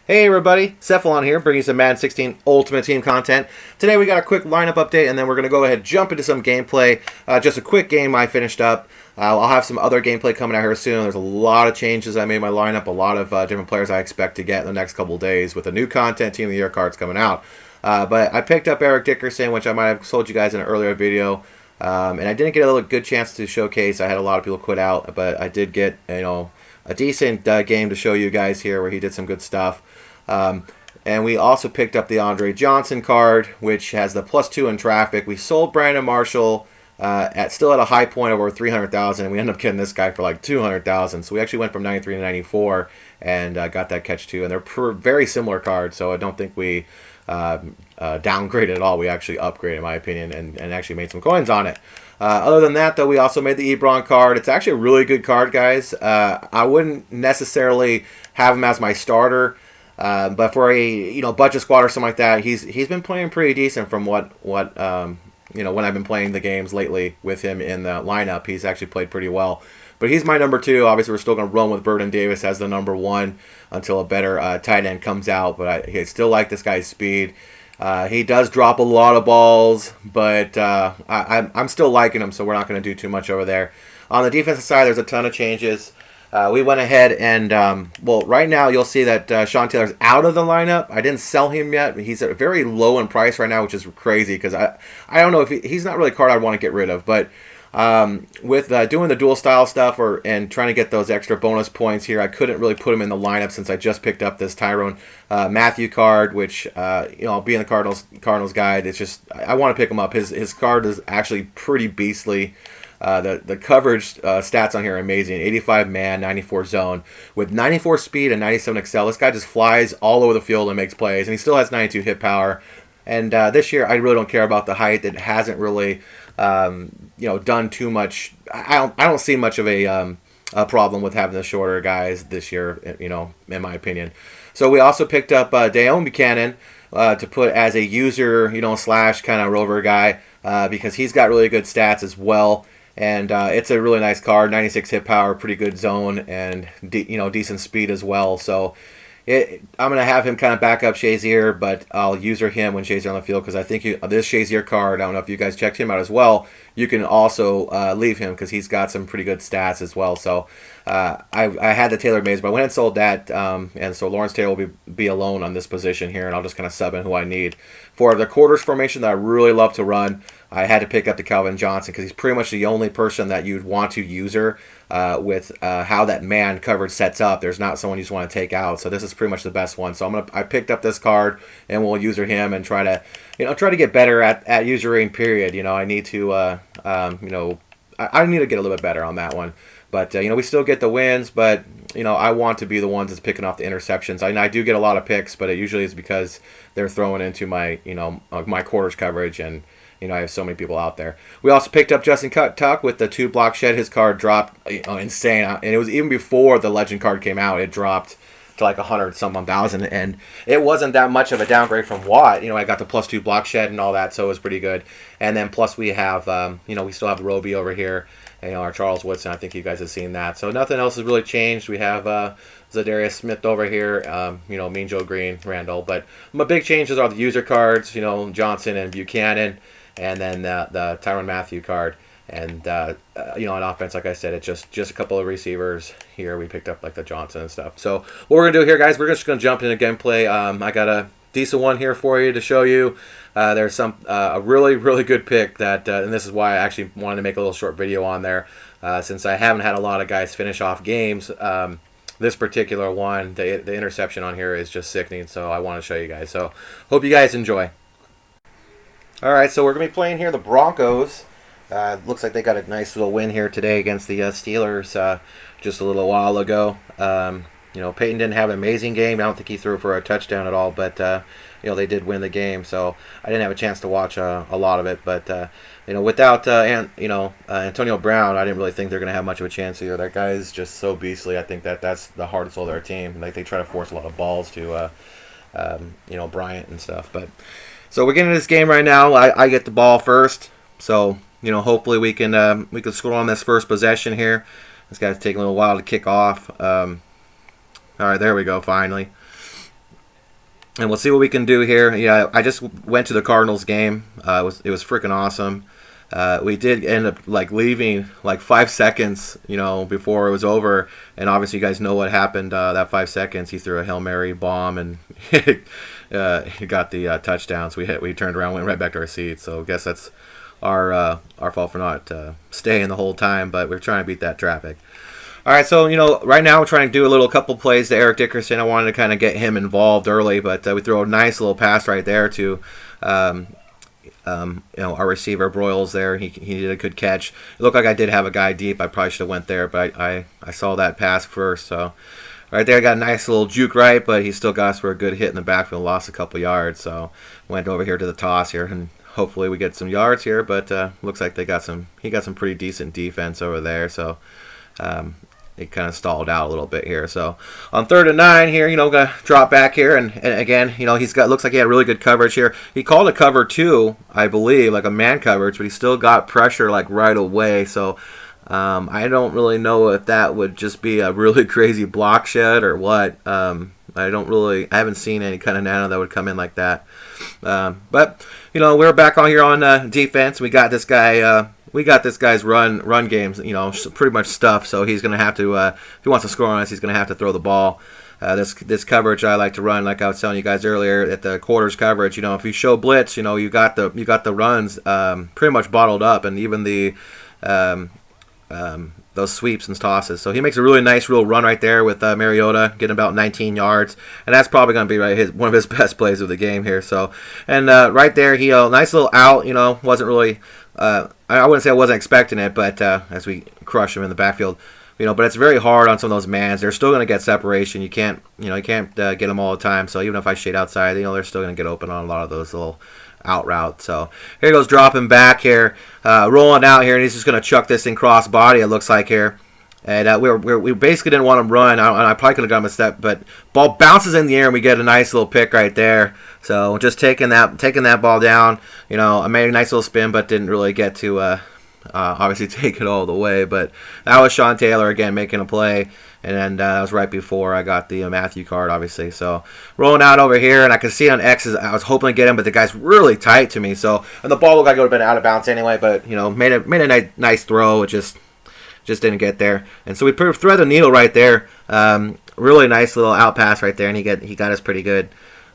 Hey everybody, Cephalon here, bringing you some Madden 16 Ultimate Team content. Today we got a quick lineup update, and then we're going to go ahead and jump into some gameplay. Just a quick game I finished up. I'll have some other gameplay coming out here soon. There's a lot of changes I made in my lineup, a lot of different players I expect to get in the next couple of days with the new content Team of the Year cards coming out. But I picked up Eric Dickerson, which I might have told you guys in an earlier video. And I didn't get a good chance to showcase. I had a lot of people quit out, but I did get a decent game to show you guys here where he did some good stuff. And we also picked up the Andre Johnson card, which has the +2 in traffic. We sold Brandon Marshall still at a high point over 300,000, and we ended up getting this guy for like 200,000. So we actually went from 93 to 94 and got that catch too. And they're very similar cards, so I don't think we downgraded at all. We actually upgraded, in my opinion, and actually made some coins on it. Other than that, though, we also made the Ebron card. It's actually a really good card, guys. I wouldn't necessarily have him as my starter. But for a budget squad or something like that, he's been playing pretty decent from what when I've been playing the games lately with him in the lineup. He's actually played pretty well. But he's my number 2. Obviously, we're still going to run with Burton Davis as the number 1 until a better tight end comes out. But I still like this guy's speed. He does drop a lot of balls, but I'm still liking him, so we're not going to do too much over there. On the defensive side, there's a ton of changes. We went ahead and, right now you'll see that Sean Taylor's out of the lineup. I didn't sell him yet. He's at very low in price right now, which is crazy because I don't know if he's not really a card I'd want to get rid of. But with doing the dual style stuff and trying to get those extra bonus points here, I couldn't really put him in the lineup since I just picked up this Tyrone Matthew card, which being the Cardinals guide, it's just I want to pick him up. His card is actually pretty beastly. The coverage stats on here are amazing. 85 man, 94 zone. With 94 speed and 97 excel, this guy just flies all over the field and makes plays. And he still has 92 hit power. And this year, I really don't care about the height. It hasn't really, done too much. I don't see much of a problem with having the shorter guys this year, in my opinion. So we also picked up Dayon Buchanan to put as a user, slash kind of rover guy because he's got really good stats as well. And it's a really nice card, 96 hit power, pretty good zone, and decent speed as well. So I'm going to have him kind of back up Shazier, but I'll user him when Shazier on the field because I think this Shazier card, I don't know if you guys checked him out as well, you can also leave him because he's got some pretty good stats as well. So I had the Taylor Mays, but I went and sold that, and so Lawrence Taylor will be alone on this position here, and I'll just kind of sub in who I need. For the quarters formation that I really love to run, I had to pick up the Calvin Johnson because he's pretty much the only person that you'd want to user with how that man coverage sets up. There's not someone you just want to take out, so this is pretty much the best one. So I picked up this card and we'll user him and try to get better at usering. Period. I need to I need to get a little bit better on that one. But we still get the wins, but I want to be the ones that's picking off the interceptions. I do get a lot of picks, but it usually is because they're throwing into my my quarters coverage, and I have so many people out there. We also picked up Justin Tuck with the 2 block shed. His card dropped insane, and it was even before the legend card came out. It dropped to like 100-some thousand, and it wasn't that much of a downgrade from Watt. I got the +2 block shed and all that, so it was pretty good. And then plus we have we still have Roby over here. Our Charles Woodson, I think you guys have seen that. So nothing else has really changed. We have Zadarius Smith over here, Mean Joe Green, Randall. But my big changes are the user cards, Johnson and Buchanan, and then the Tyrann Mathieu card. And, on offense, like I said, it's just a couple of receivers here. We picked up, like, the Johnson and stuff. So what we're going to do here, guys, we're just going to jump into gameplay. I got a decent one here for you to show you. There's a really, really good pick that, and this is why I actually wanted to make a little short video on there, since I haven't had a lot of guys finish off games. This particular one, the interception on here is just sickening, so I want to show you guys. So hope you guys enjoy. All right, so we're going to be playing here the Broncos. Looks like they got a nice little win here today against the Steelers just a little while ago. Peyton didn't have an amazing game. I don't think he threw for a touchdown at all, but they did win the game. So I didn't have a chance to watch a lot of it. But without Antonio Brown, I didn't really think they're going to have much of a chance here. That guy is just so beastly. I think that's the heart and soul of their team. Like they try to force a lot of balls to Bryant and stuff. But so we're getting into this game right now. I get the ball first. So hopefully we can score on this first possession here. This guy's taking a little while to kick off. All right, there we go, finally. and we'll see what we can do here. Yeah, I just went to the Cardinals game. It was freaking awesome. We did end up like leaving like 5 seconds, before it was over. And obviously, you guys know what happened. That 5 seconds, he threw a Hail Mary bomb and he got the touchdown. So we turned around, went right back to our seats. So I guess that's our fault for not staying the whole time. But we're trying to beat that traffic. All right, so right now we're trying to do a couple plays to Eric Dickerson. I wanted to kind of get him involved early, but we throw a nice little pass right there to our receiver Broyles there. He did a good catch. It looked like I did have a guy deep. I probably should have went there, but I saw that pass first. So right there, I got a nice little juke right, but he still got us for a good hit in the backfield. Lost a couple yards, so went over here to the toss here, and hopefully we get some yards here. But looks like he got some pretty decent defense over there. So. It kind of stalled out a little bit here. So on 3rd and 9 here, gonna drop back here, and again, looks like he had really good coverage here. He called a cover 2, I believe, like a man coverage, but he still got pressure like right away. So I don't really know if that would just be a really crazy block shed or what. I haven't seen any kind of nano that would come in like that. But we're back on here on defense. We got this guy. We got this guy's run games, pretty much stuff. So he's going to have to, if he wants to score on us, he's going to have to throw the ball. This coverage I like to run, like I was telling you guys earlier, at the quarters coverage. If you show blitz, you got the runs pretty much bottled up, and even the those sweeps and tosses. So he makes a really nice real run right there with Mariota, getting about 19 yards, and that's probably going to be one of his best plays of the game here. So, and right there, he nice little out. Wasn't really. I wouldn't say I wasn't expecting it, but as we crush him in the backfield, but it's very hard on some of those mans. They're still going to get separation. You can't get them all the time. So even if I shade outside, they're still going to get open on a lot of those little out routes. So here he goes, dropping back here, rolling out here, and he's just going to chuck this thing cross body. It looks like here. And we basically didn't want him run. I probably could have got him a step, but ball bounces in the air, and we get a nice little pick right there. So just taking that ball down. I made a nice little spin, but didn't really get to obviously take it all the way. But that was Sean Taylor again making a play, and then that was right before I got the Matthew card, obviously. So rolling out over here, and I could see on X's, I was hoping to get him, but the guy's really tight to me. So, and the ball looked like it would have been out of bounds anyway, but made a nice throw. It just didn't get there. And so we thread the needle right there. Really nice little out pass right there, and he got us pretty good.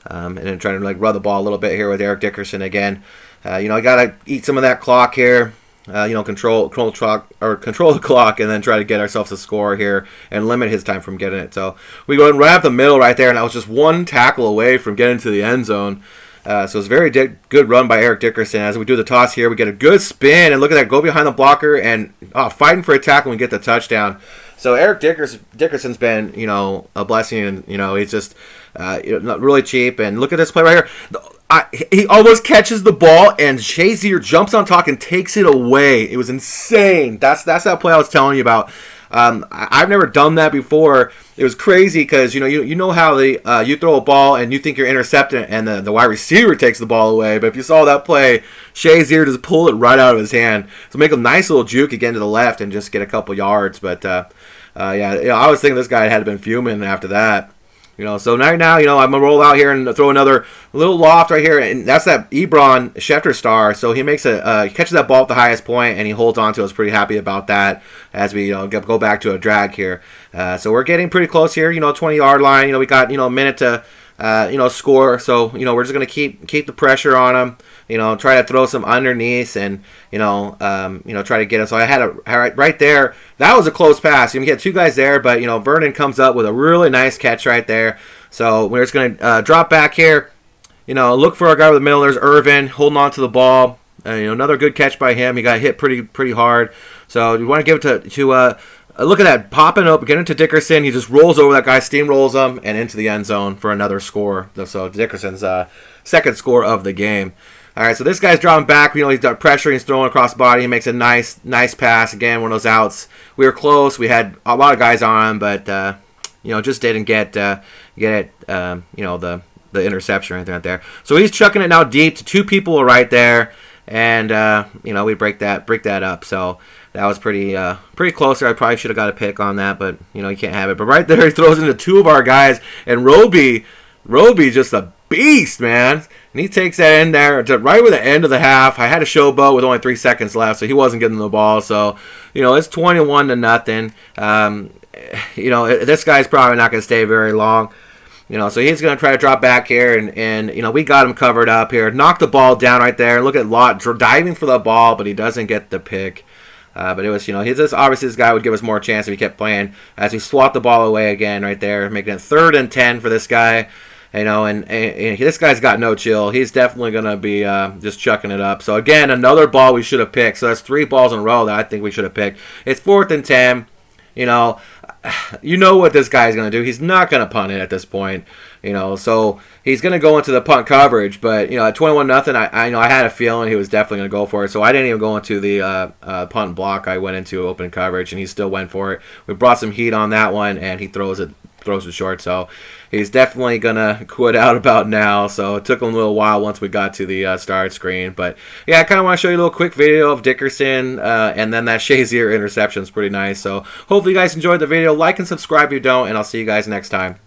And then trying to run the ball a little bit here with Eric Dickerson again. I got to eat some of that clock here. Control the clock, and then try to get ourselves a score here and limit his time from getting it. So we go right up the middle right there, and I was just one tackle away from getting to the end zone. So it's a very good run by Eric Dickerson. As we do the toss here, we get a good spin, and look at that, go behind the blocker, and fighting for a tackle and get the touchdown. So Eric Dickerson's been, a blessing, and, he's just not really cheap. And look at this play right here. He almost catches the ball, and Shazier jumps on top and takes it away. It was insane. That's that play I was telling you about. I've never done that before. It was crazy because you know how you throw a ball and you think you're intercepting it, and the wide receiver takes the ball away. But if you saw that play, Shazier just pulled it right out of his hand. So make a nice little juke again to the left and just get a couple yards. But I was thinking this guy had been fuming after that. So right now, I'm going to roll out here and throw another little loft right here, and that's that Ebron Schefter star. So he makes he catches that ball at the highest point, and he holds on to it. I was pretty happy about that as we go back to a drag here. So we're getting pretty close here, 20-yard line. We got, a minute to, score. So, we're just going to keep the pressure on him. Try to throw some underneath and, try to get him. So I had right there. That was a close pass. You get two guys there, but, Vernon comes up with a really nice catch right there. So we're just going to drop back here, look for our guy with the middle. There's Irvin holding on to the ball. Another good catch by him. He got hit pretty hard. So you want to give it to look at that, popping up, get into Dickerson. He just rolls over that guy, steamrolls him, and into the end zone for another score. So Dickerson's second score of the game. All right, so this guy's dropping back. He's got pressure. He's throwing across the body. He makes a nice pass. Again, one of those outs. We were close. We had a lot of guys on him, but just didn't get it. The interception or anything right there. So he's chucking it now deep to two people right there, and we break that up. So that was pretty close there. I probably should have got a pick on that, but you can't have it. But right there, he throws into two of our guys, and Roby just a beast, man. And he takes that in there right with the end of the half. I had a showboat with only 3 seconds left, so he wasn't getting the ball. So, it's 21-0. This guy's probably not going to stay very long. So he's going to try to drop back here, and we got him covered up here. Knocked the ball down right there. Look at Lott diving for the ball, but he doesn't get the pick. But it was, obviously this guy would give us more chance if he kept playing. As he swapped the ball away again right there, making it 3rd and 10 for this guy. And this guy's got no chill. He's definitely going to be just chucking it up. So, again, another ball we should have picked. So that's 3 balls in a row that I think we should have picked. It's 4th and 10. You know what this guy's going to do. He's not going to punt it at this point. So he's going to go into the punt coverage. But, at 21-0, I had a feeling he was definitely going to go for it. So I didn't even go into the punt block. I went into open coverage, and he still went for it. We brought some heat on that one, and he throws it short. So he's definitely gonna quit out about now. So it took him a little while once we got to the start screen. But yeah, I kind of want to show you a little quick video of Dickerson and then that Shazier interception is pretty nice. So hopefully you guys enjoyed the video. Like and subscribe if you don't, and I'll see you guys next time.